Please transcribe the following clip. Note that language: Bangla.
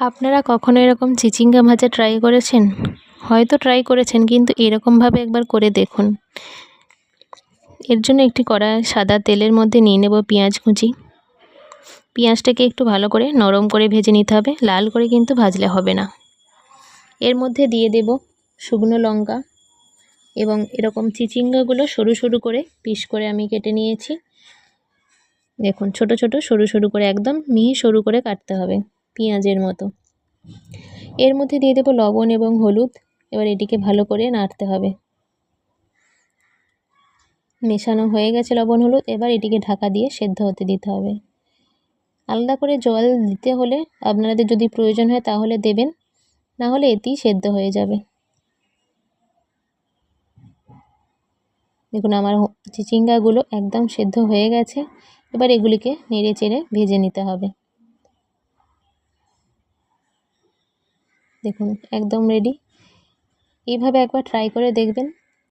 আপনারা কখনো এরকম চিচিঙ্গা ভাজা ট্রাই করেছেন? হয়তো ট্রাই করেছেন, কিন্তু এরকমভাবে একবার করে দেখুন। এর জন্য একটি কড়ায় সাদা তেলের মধ্যে নিয়ে নেব পেঁয়াজ কুচি। পেঁয়াজটাকে একটু ভালো করে নরম করে ভেজে নিতে হবে, লাল করে কিন্তু ভাজলে হবে না। এর মধ্যে দিয়ে দেব শুকনো লঙ্কা এবং এরকম চিচিঙ্গাগুলো সরু সরু করে পিস করে আমি কেটে নিয়েছি। দেখুন ছোট ছোট সরু সরু করে, একদম মিহি সরু করে কাটতে হবে পেঁয়াজের মতো। এর মধ্যে দিয়ে দেব লবণ এবং হলুদ। এবার এটিকে ভালো করে নাড়তে হবে। মেশানো হয়ে গেছে লবণ হলুদ, এবার এটিকে ঢাকা দিয়ে সেদ্ধ হতে দিতে হবে। আলাদা করে জল দিতে হলে আপনাদের যদি প্রয়োজন হয় তাহলে দেবেন, না হলে এতেই সেদ্ধ হয়ে যাবে। দেখুন আমার চিচিঙ্গাগুলো একদম সেদ্ধ হয়ে গেছে। এবার এগুলিকে নেড়ে চেড়ে ভেজে নিতে হবে। দেখুন একদম রেডি। এইভাবে একবার ট্রাই করে দেখবেন।